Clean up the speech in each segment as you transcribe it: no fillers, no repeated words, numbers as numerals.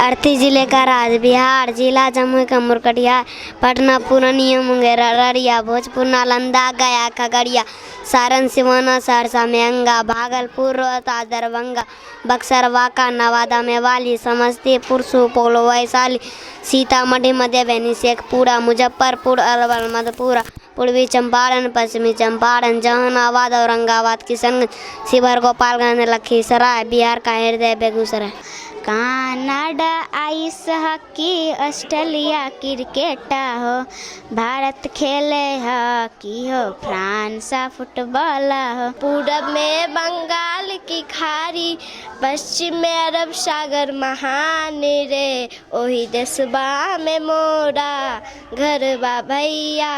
अड़ती जिले का राज बिहार, जिला जमुई का मुरकटिया, पटना पूर्णिया मुंगेर अररिया, भोजपुर नालंदा गया खगड़िया, सारण सिवाना सहरसा मेंगा, भागलपुर रोहतास दरभंगा, बक्सर बांका नवादा मेवाली, समस्तीपुर सुपौल वैशाली, सीतामढ़ी मधुबनी शेखपुरा, मुजफ्फरपुर अरवल मधेपुरा, पूर्वी चंपारण पश्चिमी चंपारण, जहानाबाद औरंगाबाद किशनगंज, शिवहर गोपालगंज लखीसराय, बिहार का हृदय Begusarai. Canada ice hockey, Australia cricket हो, भारत खेले हॉकी हो, फ्रांस फुटबॉल हो, पूरब में बंगाल की खाड़ी, पश्चिम में अरब सागर महान रे, ओही देशबा में मोरा घर बा भैया,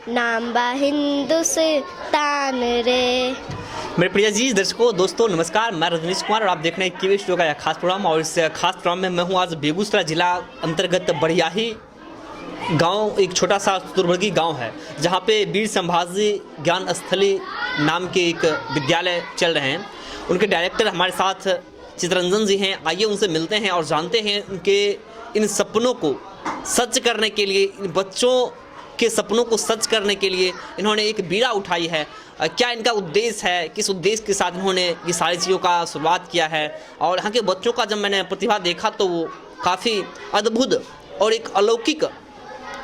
नाम बा हिंदुस्तान रे। मेरे प्रिय जी दर्शकों दोस्तों नमस्कार, मैं रजनीश कुमार और आप देख रहे हैं केवी स्टूडियो का यह खास प्रोग्राम। और इस खास प्रोग्राम में मैं हूं आज बेगूसराय जिला अंतर्गत बड़ियाही गांव, एक छोटा सा दुर्भगी गांव है जहां पे वीर संभाजी ज्ञान स्थली नाम के एक विद्यालय चल रहे हैं। उनके डायरेक्टर हमारे साथ चितरंजन जी हैं, आइए उनसे मिलते हैं और जानते हैं उनके इन सपनों को सच करने के लिए, इन बच्चों के सपनों को सच करने के लिए इन्होंने एक बीड़ा उठाई है। क्या इनका उद्देश्य है, किस उद्देश्य के साथ इन्होंने ये सारी चीज़ों का शुरुआत किया है। और यहाँ के बच्चों का जब मैंने प्रतिभा देखा तो वो काफ़ी अद्भुत और एक अलौकिक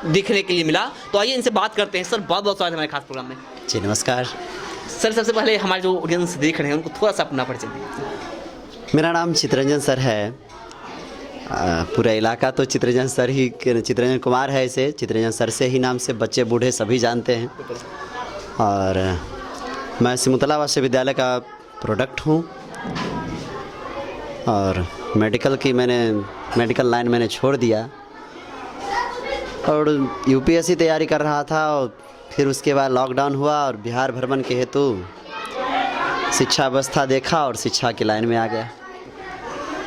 दिखने के लिए मिला। तो आइए इनसे बात करते हैं। सर बहुत बहुत स्वागत है हमारे खास प्रोग्राम में। जी नमस्कार सर। सबसे पहले हमारे जो ऑडियंस देख रहे हैं उनको थोड़ा सा अपना परिचय दीजिए। मेरा नाम चितरंजन सर है। पूरा इलाका तो चितरंजन सर ही, चितरंजन कुमार है। इसे चितरंजन सर से ही नाम से बच्चे बूढ़े सभी जानते हैं। और मैं सिमुतला वास्य विद्यालय का प्रोडक्ट हूँ और मेडिकल लाइन मैंने छोड़ दिया और यूपीएससी तैयारी कर रहा था। और फिर उसके बाद लॉकडाउन हुआ और बिहार भ्रमण के हेतु शिक्षा व्यवस्था देखा और शिक्षा की लाइन में आ गया।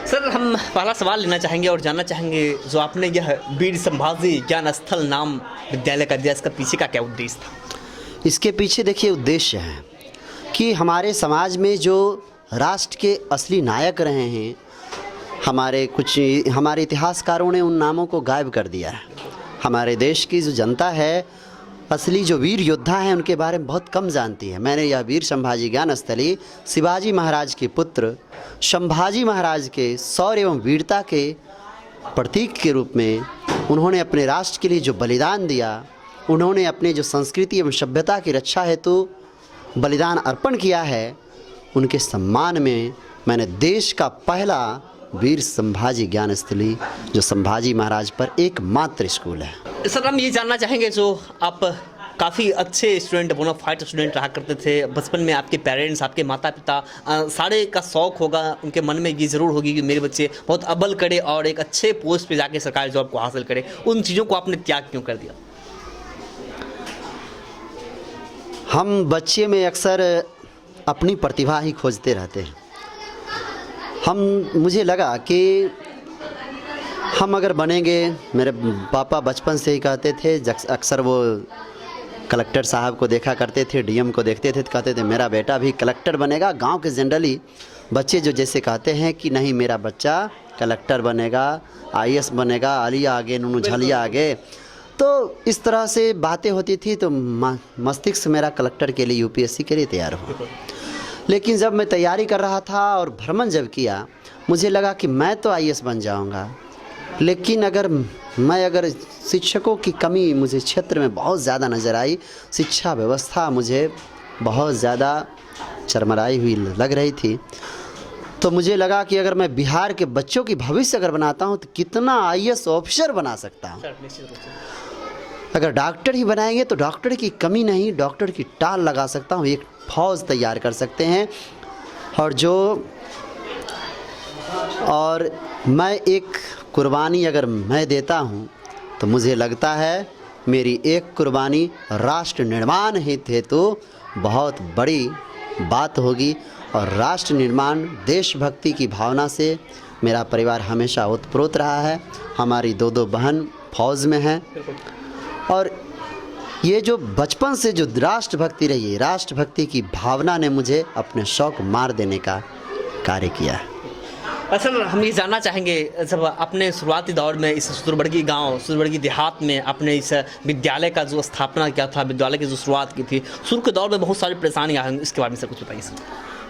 सर हम पहला सवाल लेना चाहेंगे और जानना चाहेंगे, जो आपने यह वीर संभाजी ज्ञान स्थल नाम विद्यालय का दिया, इसका पीछे का क्या उद्देश्य था? इसके पीछे देखिए उद्देश्य है कि हमारे समाज में जो राष्ट्र के असली नायक रहे हैं, हमारे इतिहासकारों ने उन नामों को गायब कर दिया है। हमारे देश की जो जनता है, असली जो वीर योद्धा हैं उनके बारे में बहुत कम जानती है। मैंने यह वीर संभाजी ज्ञान स्थली शिवाजी महाराज के पुत्र संभाजी महाराज के शौर्य एवं वीरता के प्रतीक के रूप में उन्होंने अपने राष्ट्र के लिए जो बलिदान दिया, उन्होंने अपने जो संस्कृति एवं सभ्यता की रक्षा हेतु बलिदान अर्पण किया है, उनके सम्मान में मैंने देश का पहला वीर संभाजी ज्ञान स्थली जो संभाजी महाराज पर एकमात्र स्कूल है। सर हम ये जानना चाहेंगे, जो आप काफ़ी अच्छे स्टूडेंट, बोनाफाइड स्टूडेंट रहा करते थे, बचपन में आपके पेरेंट्स, आपके माता पिता सारे का शौक़ होगा, उनके मन में ये ज़रूर होगी कि मेरे बच्चे बहुत अव्वल करे और एक अच्छे पोस्ट पे जाके सरकारी जॉब को हासिल करे। उन चीज़ों को आपने त्याग क्यों कर दिया? हम बच्चे में अक्सर अपनी प्रतिभा ही खोजते रहते हैं। मुझे लगा कि हम अगर बनेंगे, मेरे पापा बचपन से ही कहते थे, अक्सर वो कलेक्टर साहब को देखा करते थे, डीएम को देखते थे तो कहते थे मेरा बेटा भी कलेक्टर बनेगा। गांव के जनरली बच्चे जो जैसे कहते हैं कि नहीं मेरा बच्चा कलेक्टर बनेगा, आईएएस बनेगा, आलिया आगे नूनू झलिया आगे, तो इस तरह से बातें होती थी। तो मस्तिष्क मेरा कलेक्टर के लिए, यूपीएससी के लिए तैयार हुआ। लेकिन जब मैं तैयारी कर रहा था और भ्रमण जब किया, मुझे लगा कि मैं तो आईएएस बन जाऊंगा, लेकिन अगर शिक्षकों की कमी मुझे क्षेत्र में बहुत ज़्यादा नज़र आई, शिक्षा व्यवस्था मुझे बहुत ज़्यादा चरमराई हुई लग रही थी, तो मुझे लगा कि अगर मैं बिहार के बच्चों की भविष्य अगर बनाता हूँ तो कितना आईएएस ऑफिसर बना सकता हूँ। अगर डॉक्टर ही बनाएंगे तो डॉक्टर की कमी नहीं, डॉक्टर की टाल लगा सकता हूँ, एक फौज तैयार कर सकते हैं। और मैं एक कुर्बानी अगर मैं देता हूँ तो मुझे लगता है मेरी एक कुर्बानी राष्ट्र निर्माण हेतु बहुत बड़ी बात होगी। और राष्ट्र निर्माण, देशभक्ति की भावना से मेरा परिवार हमेशा ओतप्रोत रहा है। हमारी दो बहन फौज में हैं और ये जो बचपन से जो राष्ट्रभक्ति रही है, राष्ट्रभक्ति की भावना ने मुझे अपने शौक मार देने का कार्य किया है। असल हम ये जानना चाहेंगे, जब अपने शुरुआती दौर में इस सुदूरबरगी गांव, सुदूरबरगी देहात में आपने इस विद्यालय का जो स्थापना किया था, विद्यालय की जो शुरुआत की थी, शुरू के दौर में बहुत सारी परेशानियाँ आई, इसके बारे में सर कुछ बताइए सर।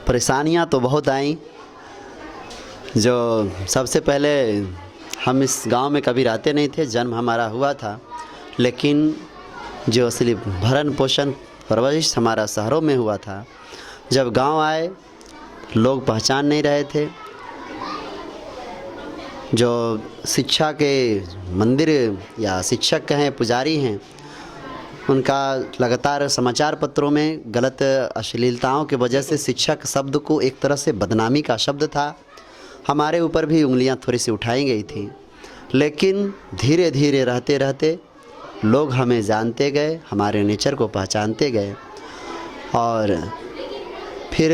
परेशानियाँ तो बहुत आई। जो सबसे पहले हम इस गांव में कभी रहते नहीं थे, जन्म हमारा हुआ था, लेकिन जो असली भरण पोषण परवरिश हमारा शहरों में हुआ था। जब गांव आए लोग पहचान नहीं रहे थे। जो शिक्षा के मंदिर या शिक्षक कहें, पुजारी हैं, उनका लगातार समाचार पत्रों में गलत अश्लीलताओं की वजह से शिक्षक शब्द को एक तरह से बदनामी का शब्द था। हमारे ऊपर भी उंगलियां थोड़ी सी उठाई गई थी, लेकिन धीरे धीरे रहते रहते लोग हमें जानते गए, हमारे नेचर को पहचानते गए। और फिर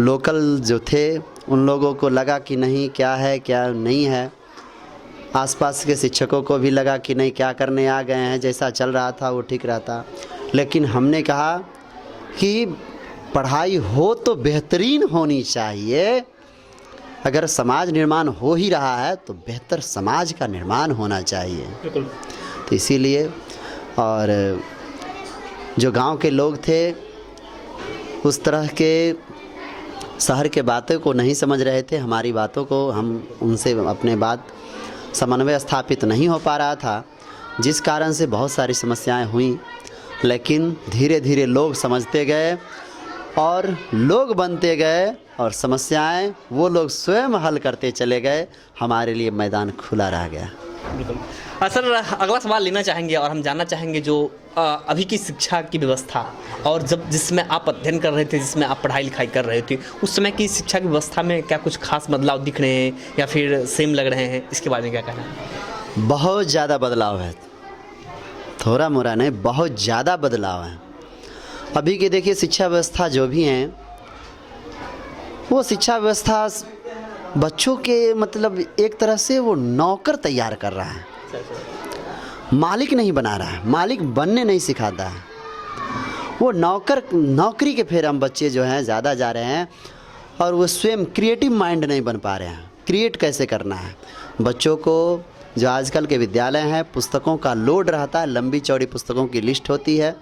लोकल जो थे उन लोगों को लगा कि नहीं, क्या है क्या नहीं है। आसपास के शिक्षकों को भी लगा कि नहीं, क्या करने आ गए हैं, जैसा चल रहा था वो ठीक रहता। लेकिन हमने कहा कि पढ़ाई हो तो बेहतरीन होनी चाहिए। अगर समाज निर्माण हो ही रहा है तो बेहतर समाज का निर्माण होना चाहिए। तो इसीलिए, और जो गांव के लोग थे उस तरह के शहर के बातों को नहीं समझ रहे थे, हमारी बातों को, हम उनसे अपने बात समन्वय स्थापित नहीं हो पा रहा था, जिस कारण से बहुत सारी समस्याएं हुई। लेकिन धीरे धीरे लोग समझते गए और लोग बनते गए और समस्याएं वो लोग स्वयं हल करते चले गए। हमारे लिए मैदान खुला रह गया। बिल्कुल। सर, अगला सवाल लेना चाहेंगे और हम जानना चाहेंगे जो अभी की शिक्षा की व्यवस्था और जब जिसमें आप अध्ययन कर रहे थे, जिसमें आप पढ़ाई लिखाई कर रहे थे, उस समय की शिक्षा की व्यवस्था में क्या कुछ खास बदलाव दिख रहे हैं या फिर सेम लग रहे हैं, इसके बारे में क्या कहना है? बहुत ज़्यादा बदलाव है, थोड़ा मोड़ा नहीं, बहुत ज़्यादा बदलाव है। अभी की देखिए शिक्षा व्यवस्था जो भी हैं, वो शिक्षा व्यवस्था बच्चों के मतलब एक तरह से वो नौकर तैयार कर रहा है, मालिक नहीं बना रहा है, मालिक बनने नहीं सिखाता है। वो नौकरी के फेर हम बच्चे जो हैं ज़्यादा जा रहे हैं और वो स्वयं क्रिएटिव माइंड नहीं बन पा रहे हैं। क्रिएट कैसे करना है बच्चों को। जो आजकल के विद्यालय हैं, पुस्तकों का लोड रहता है, लंबी चौड़ी पुस्तकों की लिस्ट होती है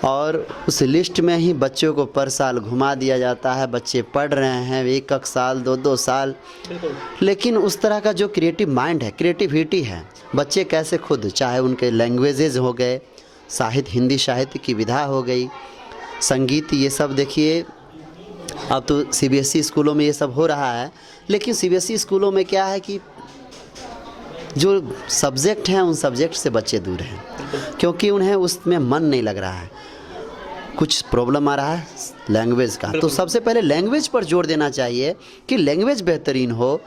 और उस लिस्ट में ही बच्चों को पर साल घुमा दिया जाता है। बच्चे पढ़ रहे हैं 1-1 साल, 2-2 साल, लेकिन उस तरह का जो क्रिएटिव माइंड है, क्रिएटिविटी है, बच्चे कैसे खुद, चाहे उनके लैंग्वेजेस हो गए, साहित्य, हिंदी साहित्य की विधा हो गई, संगीत, ये सब देखिए अब तो सीबीएसई स्कूलों में ये सब हो रहा है। लेकिन सीबीएसई स्कूलों में क्या है कि जो सब्जेक्ट हैं उन सब्जेक्ट से बच्चे दूर हैं, क्योंकि उन्हें उसमें मन नहीं लग रहा है। कुछ प्रॉब्लम आ रहा है लैंग्वेज का, तो सबसे पहले लैंग्वेज पर जोर देना चाहिए कि लैंग्वेज बेहतरीन हो।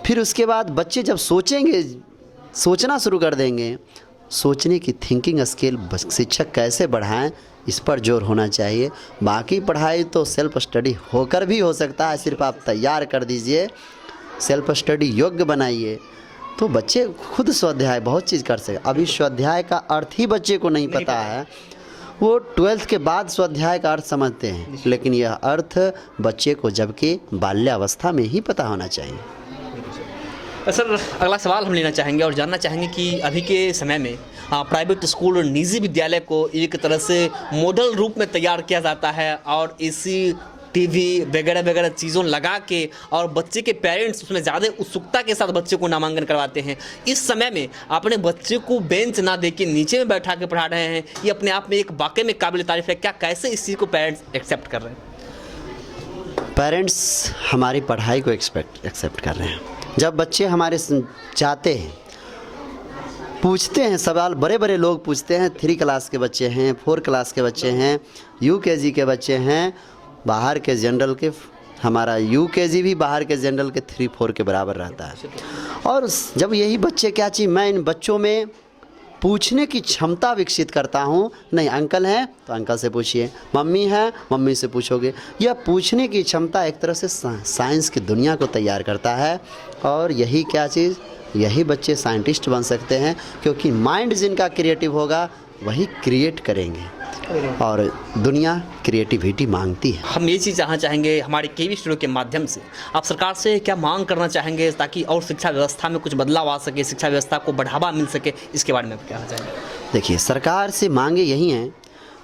फिर उसके बाद बच्चे जब सोचेंगे, सोचना शुरू कर देंगे, सोचने की थिंकिंग स्किल शिक्षक कैसे बढ़ाएं, इस पर जोर होना चाहिए। बाकी पढ़ाई तो सेल्फ स्टडी होकर भी हो सकता है, सिर्फ आप तैयार कर दीजिए, सेल्फ स्टडी योग्य बनाइए तो बच्चे खुद स्वाध्याय बहुत चीज़ कर सके। अभी स्वाध्याय का अर्थ ही बच्चे को नहीं पता है, वो 12th के बाद स्वाध्याय का अर्थ समझते हैं, लेकिन यह अर्थ बच्चे को जबकि बाल्यावस्था में ही पता होना चाहिए। सर, अगला सवाल हम लेना चाहेंगे और जानना चाहेंगे कि अभी के समय में प्राइवेट स्कूल और निजी विद्यालय को एक तरह से मॉडल रूप में तैयार किया जाता है और इसी टीवी वगैरह वगैरह चीज़ों लगा के और बच्चे के पेरेंट्स उसमें ज़्यादा उत्सुकता के साथ बच्चे को नामांकन करवाते हैं। इस समय में अपने बच्चे को बेंच ना दे के नीचे में बैठा के पढ़ा रहे हैं, ये अपने आप में एक वाकई में काबिल तारीफ है। क्या कैसे इस चीज़ को पेरेंट्स एक्सेप्ट कर रहे हैं? पेरेंट्स हमारी पढ़ाई को एक्सेप्ट कर रहे हैं। जब बच्चे हमारे चाहते हैं, पूछते हैं सवाल, बड़े बड़े लोग पूछते हैं, 3 क्लास के बच्चे हैं, 4 क्लास के बच्चे हैं, यूकेजी के बच्चे हैं, बाहर के जनरल के, हमारा यूकेजी भी बाहर के जनरल के 3-4 के बराबर रहता है। और जब यही बच्चे क्या चाहिए, मैं इन बच्चों में पूछने की क्षमता विकसित करता हूँ। नहीं, अंकल हैं तो अंकल से पूछिए, मम्मी हैं मम्मी से पूछोगे। यह पूछने की क्षमता एक तरह से साइंस की दुनिया को तैयार करता है और यही क्या चीज़, यही बच्चे साइंटिस्ट बन सकते हैं, क्योंकि माइंड जिनका क्रिएटिव होगा वही क्रिएट करेंगे। और दुनिया क्रिएटिविटी मांगती है। हम ये चीज़ जानना चाहेंगे हमारे केवी स्टूडियो के माध्यम से, आप सरकार से क्या मांग करना चाहेंगे ताकि और शिक्षा व्यवस्था में कुछ बदलाव आ सके, शिक्षा व्यवस्था को बढ़ावा मिल सके, इसके बारे में क्या कहना चाहेंगे? देखिए, सरकार से मांगे यही हैं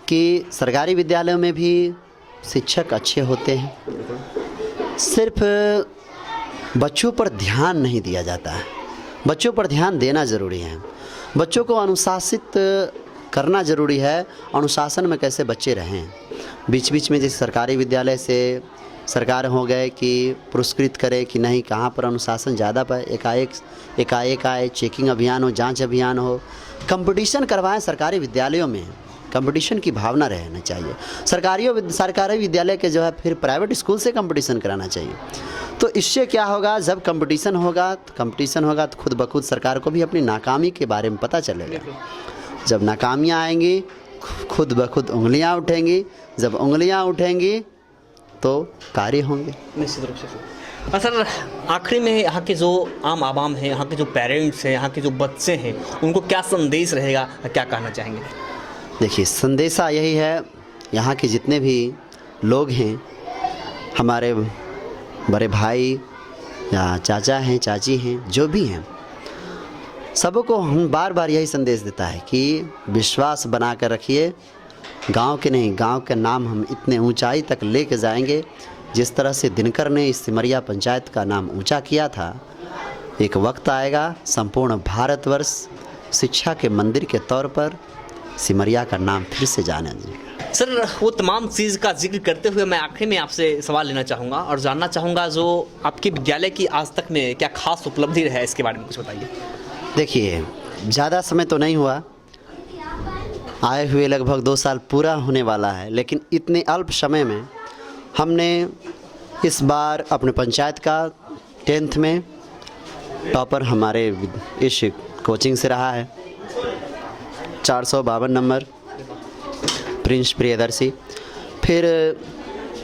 कि सरकारी विद्यालयों में भी शिक्षक अच्छे होते हैं, सिर्फ बच्चों पर ध्यान नहीं दिया जाता है। बच्चों पर ध्यान देना ज़रूरी है, बच्चों को अनुशासित करना ज़रूरी है। अनुशासन में कैसे बच्चे रहें, बीच बीच में जैसे सरकारी विद्यालय से सरकार हो गए कि पुरस्कृत करे कि नहीं कहाँ पर अनुशासन ज़्यादा पर एकाएक आए, चेकिंग अभियान हो, जांच अभियान हो, कंपटीशन करवाएं। सरकारी विद्यालयों में कंपटीशन की भावना रहना चाहिए। सरकारी विद्यालय के जो है फिर प्राइवेट स्कूल से कंपटीशन कराना चाहिए। तो इससे क्या होगा, जब कंपटीशन होगा तो खुद ब खुद सरकार को भी अपनी नाकामी के बारे में पता चलेगा। जब नाकामियाँ आएंगी खुद ब खुद उंगलियाँ उठेंगी, जब उंगलियाँ उठेंगी तो कार्य होंगे। निश्चित रूप से। सर, आखिरी में यहाँ के जो आम आवाम हैं, यहाँ के जो पेरेंट्स हैं, यहाँ के जो बच्चे हैं, उनको क्या संदेश रहेगा, क्या कहना चाहेंगे? देखिए, संदेशा यही है, यहाँ के जितने भी लोग हैं, हमारे बड़े भाई या चाचा हैं, चाची हैं, जो भी हैं, सबको हम बार बार यही संदेश देता है कि विश्वास बना कर रखिए। गांव के नहीं, गांव का नाम हम इतने ऊंचाई तक लेके जाएंगे जिस तरह से दिनकर ने इस सिमरिया पंचायत का नाम ऊंचा किया था। एक वक्त आएगा संपूर्ण भारतवर्ष शिक्षा के मंदिर के तौर पर सिमरिया का नाम फिर से जाना जाएगा। सर, वो तमाम चीज़ का जिक्र करते हुए मैं आखिर में आपसे सवाल लेना चाहूँगा और जानना चाहूँगा जो आपके विद्यालय की आज तक में क्या खास उपलब्धि रहा है, इसके बारे में कुछ बताइए। देखिए, ज़्यादा समय तो नहीं हुआ, आए हुए लगभग 2 साल पूरा होने वाला है, लेकिन इतने अल्प समय में हमने इस बार अपने पंचायत का 10th में टॉपर हमारे इस कोचिंग से रहा है, 452 नंबर प्रिंस प्रियदर्शी। फिर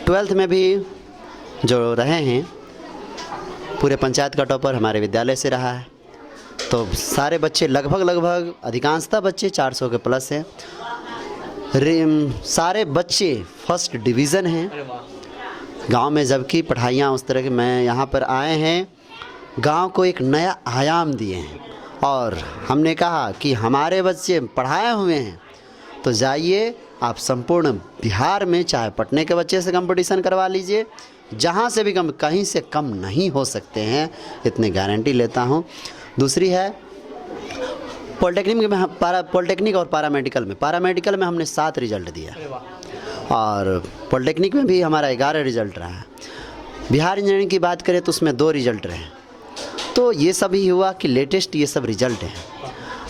12th में भी जो रहे हैं पूरे पंचायत का टॉपर हमारे विद्यालय से रहा है। तो सारे बच्चे लगभग अधिकांशतः बच्चे 400 के प्लस हैं। सारे बच्चे फर्स्ट डिवीज़न हैं गांव में, जबकि पढ़ाइयाँ उस तरह के मैं यहाँ पर आए हैं, गांव को एक नया आयाम दिए हैं। और हमने कहा कि हमारे बच्चे पढ़ाए हुए हैं तो जाइए आप संपूर्ण बिहार में, चाहे पटने के बच्चे से कंपटीशन करवा लीजिए, जहाँ से भी कम, कहीं से कम नहीं हो सकते हैं, इतनी गारंटी लेता हूँ। दूसरी है पॉलिटेक्निक और पैरामेडिकल में हमने 7 रिजल्ट दिया और पॉलिटेक्निक में भी हमारा 11 रिजल्ट रहा है। बिहार इंजीनियरिंग की बात करें तो उसमें 2 रिजल्ट रहे। तो ये सब ही हुआ कि लेटेस्ट ये सब रिजल्ट हैं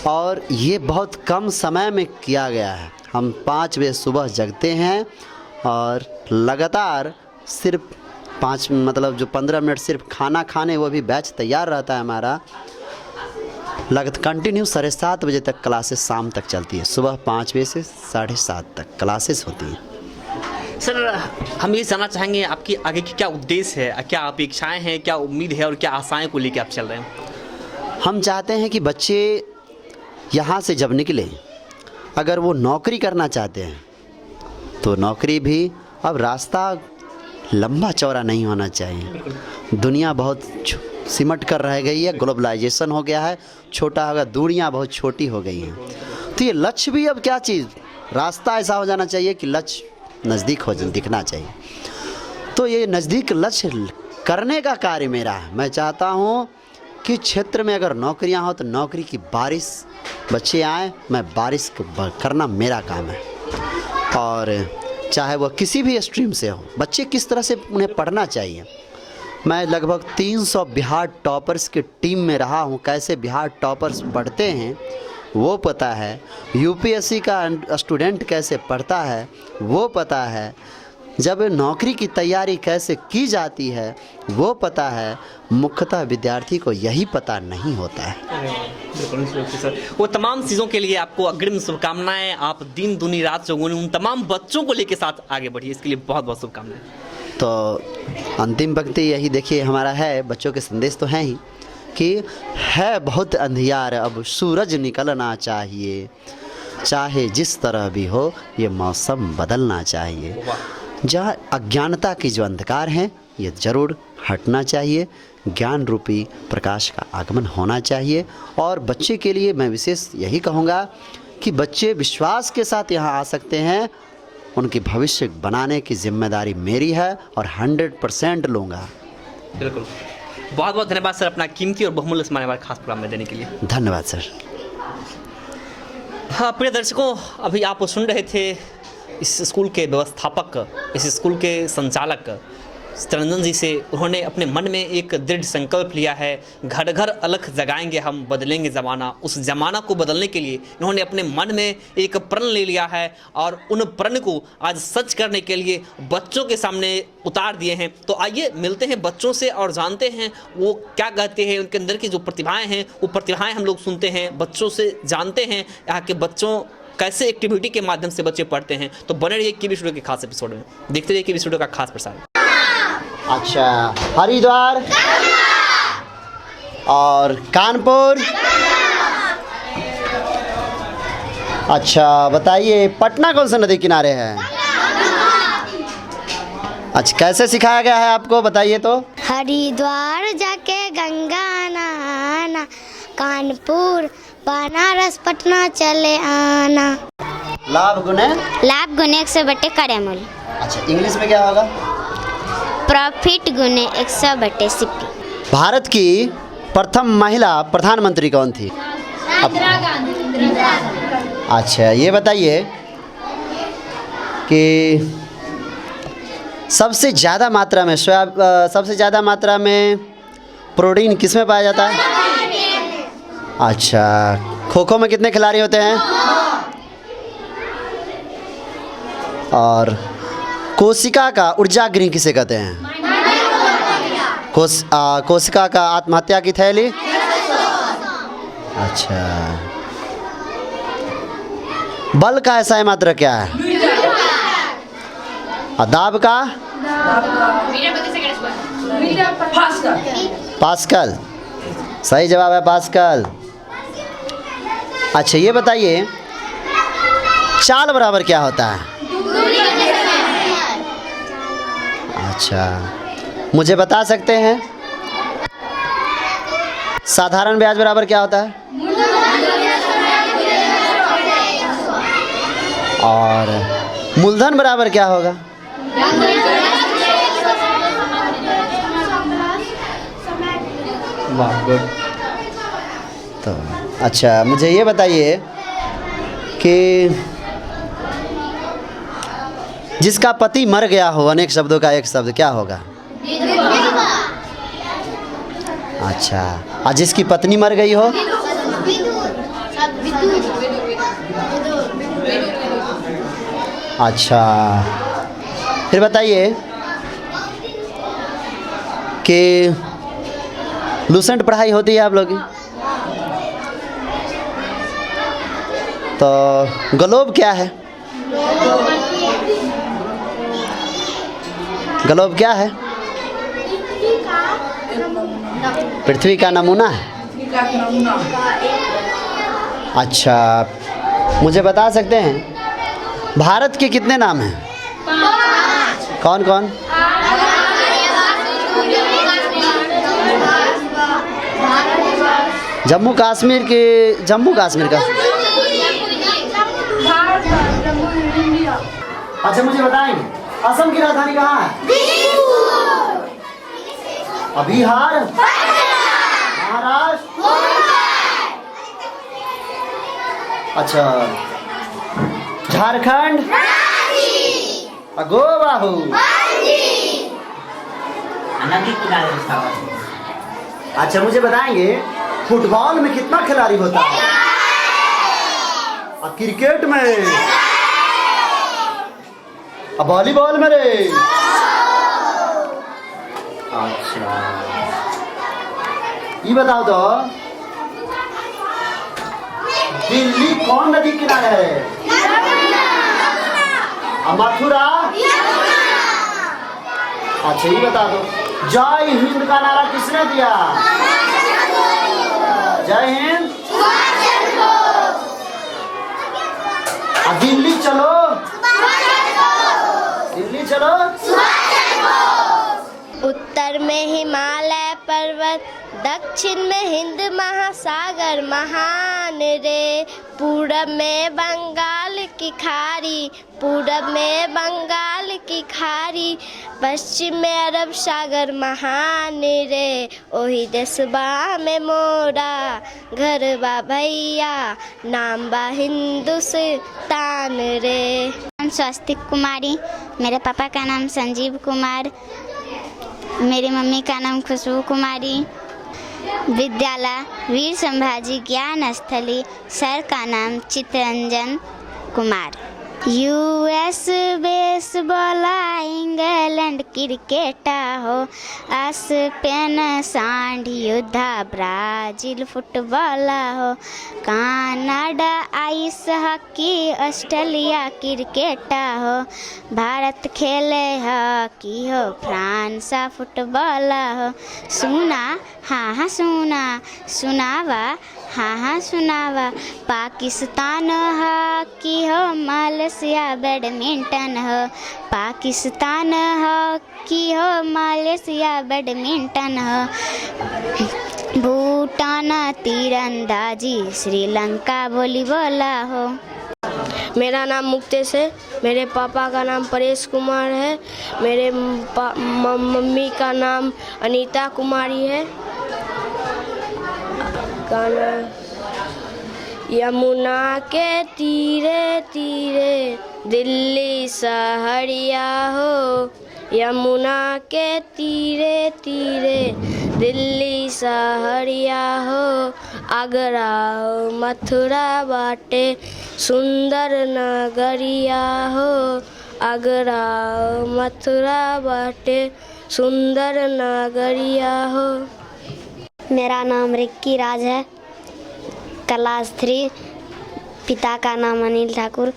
और ये बहुत कम समय में किया गया है। हम 5 बजे सुबह जगते हैं और लगातार सिर्फ 15 मिनट सिर्फ खाना खाने, वो भी बैच तैयार रहता है हमारा, कंटिन्यू 7:30 बजे तक क्लासेस शाम तक चलती है। सुबह 5 बजे से 7:30 तक क्लासेस होती हैं। सर, हम ये जानना चाहेंगे आपकी आगे की क्या उद्देश्य है, क्या अपेक्षाएं हैं, क्या उम्मीद है और क्या आशाएं को लेकर आप चल रहे हैं? हम चाहते हैं कि बच्चे यहाँ से जब निकले, अगर वो नौकरी करना चाहते हैं तो नौकरी भी, अब रास्ता लंबा चौड़ा नहीं होना चाहिए। दुनिया बहुत सिमट कर रह गई है, ग्लोबलाइजेशन हो गया है, छोटा होगा, दूरियां बहुत छोटी हो गई हैं। तो ये लक्ष्य भी अब क्या चीज़, रास्ता ऐसा हो जाना चाहिए कि लक्ष्य नज़दीक हो दिखना चाहिए। तो ये नज़दीक लक्ष्य करने का कार्य मेरा है। मैं चाहता हूँ कि क्षेत्र में अगर नौकरियाँ हो तो नौकरी की बारिश, बच्चे आए, मैं बारिश करना मेरा काम है। और चाहे वो किसी भी स्ट्रीम से हो, बच्चे किस तरह से उन्हें पढ़ना चाहिए। मैं लगभग 300 बिहार टॉपर्स की टीम में रहा हूँ, कैसे बिहार टॉपर्स पढ़ते हैं वो पता है, यूपीएससी का स्टूडेंट कैसे पढ़ता है वो पता है, जब नौकरी की तैयारी कैसे की जाती है वो पता है। मुख्यतः विद्यार्थी को यही पता नहीं होता है। बिल्कुल सर, वो तमाम चीज़ों के लिए आपको अग्रिम शुभकामनाएं। आप दिन दुनी रात चौगुनी उन तमाम बच्चों को लेके साथ आगे बढ़िए, इसके लिए बहुत बहुत शुभकामनाएं। तो अंतिम पंक्ति यही देखिए हमारा है, बच्चों के संदेश तो हैं ही कि है बहुत अंधियार, अब सूरज निकलना चाहिए, चाहे जिस तरह भी हो ये मौसम बदलना चाहिए। जहाँ अज्ञानता की जो अंधकार है ये ज़रूर हटना चाहिए, ज्ञान रूपी प्रकाश का आगमन होना चाहिए। और बच्चे के लिए मैं विशेष यही कहूँगा कि बच्चे विश्वास के साथ यहाँ आ सकते हैं, उनकी भविष्य बनाने की जिम्मेदारी मेरी है और 100% लूँगा। बिल्कुल, बहुत बहुत धन्यवाद सर अपना कीमती और बहुमूल्य समय हमारे खास प्रोग्राम में देने के लिए। धन्यवाद सर। हाँ प्रिय दर्शकों, अभी आप सुन रहे थे इस स्कूल के व्यवस्थापक, इस स्कूल के संचालक चितरंजन जी से। उन्होंने अपने मन में एक दृढ़ संकल्प लिया है, घर घर अलख जगाएंगे हम, बदलेंगे ज़माना। उस ज़माना को बदलने के लिए इन्होंने अपने मन में एक प्रण ले लिया है और उन प्रण को आज सच करने के लिए बच्चों के सामने उतार दिए हैं। तो आइए मिलते हैं बच्चों से और जानते हैं वो क्या कहते हैं, उनके अंदर की जो प्रतिभाएँ हैं वो प्रतिभाएँ हम लोग सुनते हैं, बच्चों से जानते हैं यहाँ के बच्चों कैसे एक्टिविटी के माध्यम से बच्चे पढ़ते हैं। तो बने रहिए कीवी स्टूडियो के खास एपिसोड में, देखते रहिए कीवी स्टूडियो का खास प्रसारण। अच्छा, हरिद्वार और कानपुर। अच्छा बताइए, पटना कौन सा नदी किनारे है? अच्छा, कैसे सिखाया गया है आपको बताइए तो। हरिद्वार जाके गंगा नहाना, कानपुर बनारस पटना चले आना। लाभ गुने? लाभ गुने 100/40। अच्छा, इंग्लिश में क्या होगा? प्रॉफिट गुने 100/60। भारत की प्रथम महिला प्रधानमंत्री कौन थी? अच्छा, ये बताइए कि सबसे ज़्यादा मात्रा में सबसे ज़्यादा मात्रा में प्रोटीन किस में पाया जाता है? अच्छा, खो खो में कितने खिलाड़ी होते हैं? और कोशिका का ऊर्जा गृह किसे कहते हैं? कोशिका का आत्महत्या की थैली। अच्छा, बल का ऐसा मात्रा क्या है? दाब का? पास्कल। सही जवाब है पास्कल। अच्छा, ये बताइए चाल बराबर क्या होता है? अच्छा, मुझे बता सकते हैं साधारण ब्याज बराबर क्या होता है? और मूलधन बराबर क्या होगा? तो अच्छा, मुझे ये बताइए कि जिसका पति मर गया हो, अनेक शब्दों का एक शब्द क्या होगा? अच्छा, और जिसकी पत्नी मर गई हो? अच्छा, फिर बताइए कि लूसेंट पढ़ाई होती है आप लोग की, तो ग्लोब क्या है? ग्लोब क्या है? पृथ्वी का नमूना है। अच्छा, मुझे बता सकते हैं भारत के कितने नाम हैं? कौन कौन? जम्मू कश्मीर का। अच्छा, मुझे बताएंगे असम की राजधानी कहाँ है? बिहार, महाराष्ट्र। अच्छा, झारखंड, गोवा। अच्छा, मुझे बताएंगे फुटबॉल में कितना खिलाड़ी होता है? और क्रिकेट में? और वॉलीबॉल में रे? अच्छा, ये बताओ तो दिल्ली कौन नदी किनारे है? मथुरा। अच्छा, ये बता दो जय हिंद का नारा किसने दिया? जय हिंद। दक्षिण में हिंद महासागर महान रे, पूरब में बंगाल की खाड़ी, पूरब में बंगाल की खाड़ी, पश्चिम में अरब सागर महान रे, ओही देशबा में मोरा घर बा भैया, नाम बा हिंदुस्तान रे। स्वस्तिक कुमारी, मेरे पापा का नाम संजीव कुमार, मेरी मम्मी का नाम खुशबू कुमारी। विद्यालय वीर संभाजी ज्ञान स्थली, सर का नाम Chittaranjan Kumar. US baseball, England cricket हो, स्पेन सांड युद्धा, ब्राजील फुटबॉल हो, Canada ice hockey, Australia cricket हो, भारत खेले हॉकी हो, फ्रांस फुटबॉल हो। सुना हाँ हाँ सुना, सुनावा हाँ हाँ सुनावा, पाकिस्तान हॉकी हो, मलेशिया बैडमिंटन हो, पाकिस्तान हॉकी हो, मलेशिया बैडमिंटन हो, भूटान तीरंदाजी, श्रीलंका वॉलीबॉल हो। मेरा नाम मुक्तेश है, मेरे पापा का नाम परेश कुमार है, मेरे मम्मी का नाम अनीता कुमारी है। गाना यमुना के तीरे तीरे दिल्ली सहरिया हो, यमुना के तीरे तीरे दिल्ली सहरिया हो, आगरा मथुरा बाटे सुंदर नगरिया हो, आगरा मथुरा बाटे सुंदर नगरिया हो। मेरा नाम रिक्की राज है, क्लास 3, पिता का नाम अनिल ठाकुर,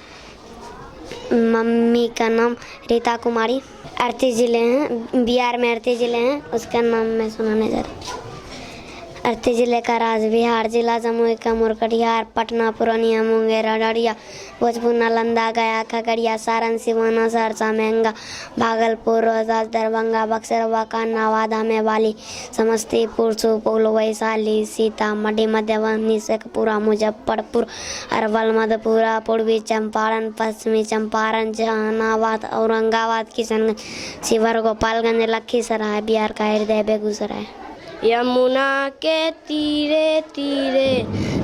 मम्मी का नाम रीता कुमारी। अड़ती ज़िले हैं, बिहार में अड़ती ज़िले हैं, उसका नाम मैं सुनाने जा रहा हूँ। अड़ती ज़िले का राज बिहार, जिला जमुई कैमूर कटिहार, पटना पूर्णिया मुंगेर अररिया भोजपुर नालंदा गया खगड़िया सारण सिवाना सहरसा महंगा भागलपुर रोहतास दरभंगा बक्सर बांका नवादा मेवाली समस्तीपुर सुपौल वैशाली सीतामढ़ी मधुबनी शेखपुरा मुजफ्फरपुर अरवल मधेपुरा पूर्वी चंपारण पश्चिमी चंपारण जहानाबाद औरंगाबाद किशनगंज शिवहर गोपालगंज लखीसराय बिहार का हृदय बेगूसराय। यमुना के तीरे तीरे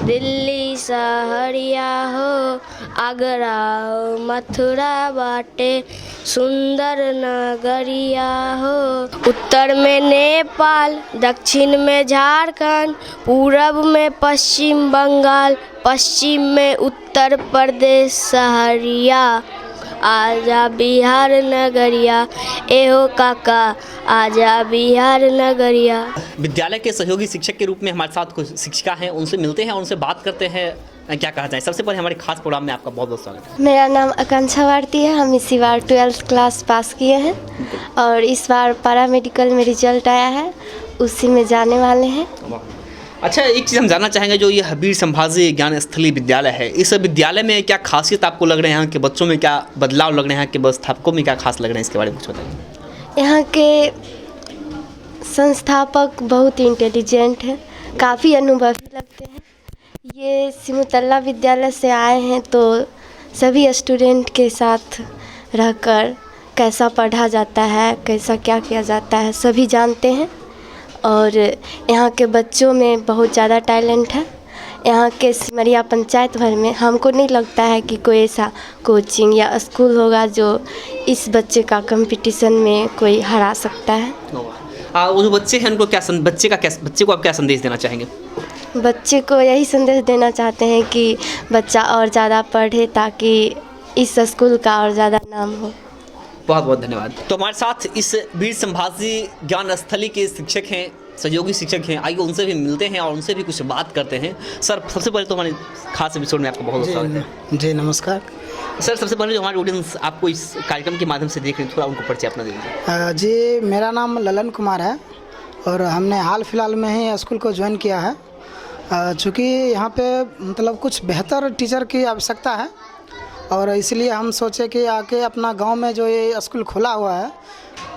दिल्ली सहरिया हो, आगरा मथुरा बाटे सुंदर नगरिया हो, उत्तर में नेपाल दक्षिण में झारखंड पूरब में पश्चिम बंगाल पश्चिम में उत्तर प्रदेश सहरिया, आजा बिहार नगरिया एहो काका आजा बिहार नगरिया। विद्यालय के सहयोगी शिक्षक के रूप में हमारे साथ कुछ शिक्षिका हैं, उनसे मिलते हैं, उनसे बात करते हैं क्या कहा जाए। सबसे पहले हमारे खास प्रोग्राम में आपका बहुत बहुत स्वागत है। मेरा नाम आकांक्षा भारती है, हम इसी बार 12th क्लास पास किए हैं और इस बार पैरामेडिकल में रिजल्ट आया है, उसी में जाने वाले हैं। अच्छा, एक चीज़ हम जानना चाहेंगे, जो ये वीर संभाजी ज्ञान स्थली विद्यालय है, इस विद्यालय में क्या खासियत आपको लग रहे हैं, यहाँ के बच्चों में क्या बदलाव लग रहे हैं, कि व्यवस्थापकों में क्या खास लग रहे हैं, इसके बारे में कुछ बताइए। यहाँ के संस्थापक बहुत इंटेलिजेंट हैं, काफ़ी अनुभवी लगते हैं। ये सिमुतल्ला विद्यालय से आए हैं तो सभी स्टूडेंट के साथ रहकर कैसा पढ़ा जाता है, कैसा क्या किया जाता है सभी जानते हैं और यहाँ के बच्चों में बहुत ज़्यादा टैलेंट है। यहाँ के सिमरिया पंचायत भर में हमको नहीं लगता है कि कोई ऐसा कोचिंग या स्कूल होगा जो इस बच्चे का कंपटीशन में कोई हरा सकता है। वो जो बच्चे हैं उनको क्या बच्चे को आप क्या संदेश देना चाहेंगे? बच्चे को यही संदेश देना चाहते हैं कि बच्चा और ज़्यादा पढ़े ताकि इस स्कूल का और ज़्यादा नाम हो। बहुत बहुत धन्यवाद। तो हमारे साथ इस वीर संभाजी ज्ञान स्थली के शिक्षक हैं, सहयोगी शिक्षक हैं, आइए उनसे भी मिलते हैं और उनसे भी कुछ बात करते हैं। सर, सबसे पहले तो हमारे खास एपिसोड में आपका बहुत बहुत स्वागत है। जी नमस्कार सर। सबसे पहले जो हमारे ऑडियंस आपको इस कार्यक्रम के माध्यम से देख रहे हैं, थोड़ा उनको परिचय अपना दे दीजिए। जी, मेरा नाम ललन कुमार है और हमने हाल फिलहाल में ही स्कूल को ज्वाइन किया है। चूँकि यहाँ पे मतलब कुछ बेहतर टीचर की आवश्यकता है और इसलिए हम सोचे कि आके अपना गांव में जो ये स्कूल खुला हुआ है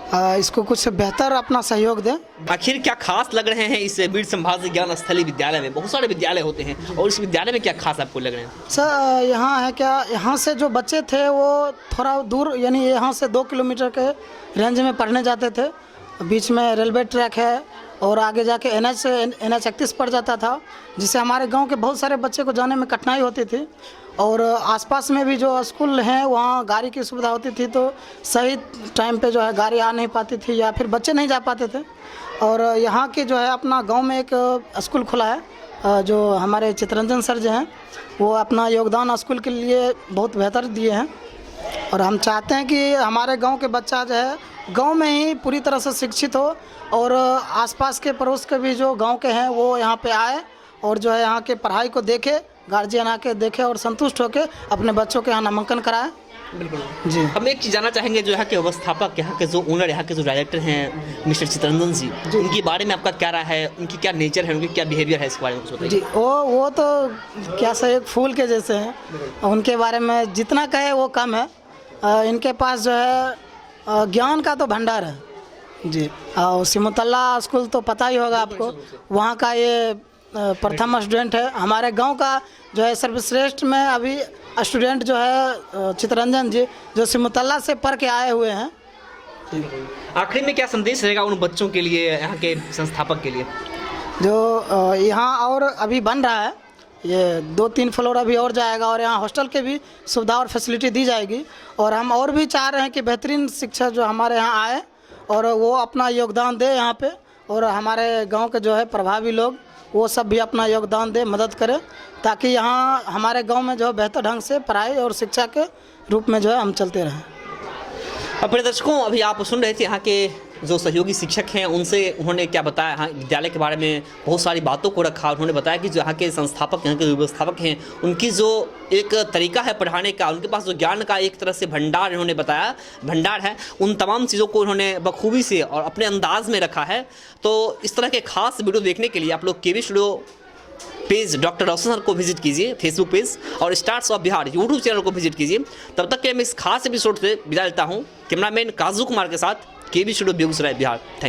इसको कुछ बेहतर अपना सहयोग दें। आखिर क्या खास लग रहे हैं इस वीर संभाजी ज्ञान स्थली विद्यालय में? बहुत सारे विद्यालय होते हैं और इस विद्यालय में क्या खास आपको लग रहे हैं? सर यहाँ है क्या, यहाँ से जो बच्चे थे वो थोड़ा दूर, यानी यहाँ से 2 किलोमीटर के रेंज में पढ़ने जाते थे। बीच में रेलवे ट्रैक है और आगे जाके NH 31 पड़ जाता था, जिससे हमारे गांव के बहुत सारे बच्चे को जाने में कठिनाई होती थी। और आसपास में भी जो स्कूल हैं वहाँ गाड़ी की सुविधा होती थी, तो सही टाइम पे जो है गाड़ी आ नहीं पाती थी या फिर बच्चे नहीं जा पाते थे। और यहाँ के जो है अपना गांव में एक स्कूल खुला है, जो हमारे चितरंजन सर जो हैं वो अपना योगदान स्कूल के लिए बहुत बेहतर दिए हैं। और हम चाहते हैं कि हमारे गांव के बच्चा जो है गांव में ही पूरी तरह से शिक्षित हो और आसपास के पड़ोस के भी जो गांव के हैं वो यहाँ पे आए और जो है यहाँ के पढ़ाई को देखे, गार्जियन आके देखे और संतुष्ट होकर अपने बच्चों के यहाँ नामांकन कराए। बिल्कुल जी। हम एक चीज़ जानना चाहेंगे, जो यहाँ के व्यवस्थापक, यहाँ के जो ओनर, यहाँ के जो डायरेक्टर हैं मिस्टर चितरंजन जी, उनके बारे में आपका क्या राय है? उनकी क्या नेचर है, उनकी क्या बिहेवियर है, इसके बारे में कुछ बताइए। जी, वो तो क्या सर एक फूल के जैसे हैं। उनके बारे में जितना कहे वो कम है। इनके पास जो है ज्ञान का तो भंडार है जी। और सिमुतल्ला स्कूल तो पता ही होगा आपको, वहाँ का ये प्रथम स्टूडेंट है। हमारे गांव का जो है सर्वश्रेष्ठ में अभी स्टूडेंट जो है चितरंजन जी, जो सिमुतल्ला से पढ़ के आए हुए हैं। आखिर में क्या संदेश रहेगा उन बच्चों के लिए, यहाँ के संस्थापक के लिए? जो यहाँ और अभी बन रहा है, ये 2-3 फ्लोर अभी और जाएगा और यहाँ हॉस्टल के भी सुविधा और फैसिलिटी दी जाएगी। और हम और भी चाह रहे हैं कि बेहतरीन शिक्षा जो हमारे यहाँ आए और वो अपना योगदान दे यहाँ पे, और हमारे गांव के जो है प्रभावी लोग वो सब भी अपना योगदान दे, मदद करें, ताकि यहाँ हमारे गांव में जो है बेहतर ढंग से पढ़ाई और शिक्षा के रूप में जो है हम चलते रहें। अपने दर्शकों, अभी आप सुन रहे थे यहाँ के जो सहयोगी शिक्षक हैं, उनसे उन्होंने क्या बताया, यहाँ विद्यालय के बारे में बहुत सारी बातों को रखा। उन्होंने बताया कि जो यहाँ के संस्थापक, यहाँ के व्यवस्थापक हैं, उनकी जो एक तरीका है पढ़ाने का, उनके पास जो ज्ञान का एक तरह से भंडार, इन्होंने बताया भंडार है, उन तमाम चीज़ों को उन्होंने बखूबी से और अपने अंदाज में रखा है। तो इस तरह के खास वीडियो देखने के लिए आप लोग केवी स्टूडियो पेज डॉक्टर रोशन सर को विजिट कीजिए, फेसबुक पेज, और stars of Bihar YouTube channel को विजिट कीजिए। तब तक के मैं इस खास एपिसोड से विदा लेता हूँ। कैमरामैन काजू कुमार के साथ KV studio Begusarai Bihar. Thank you.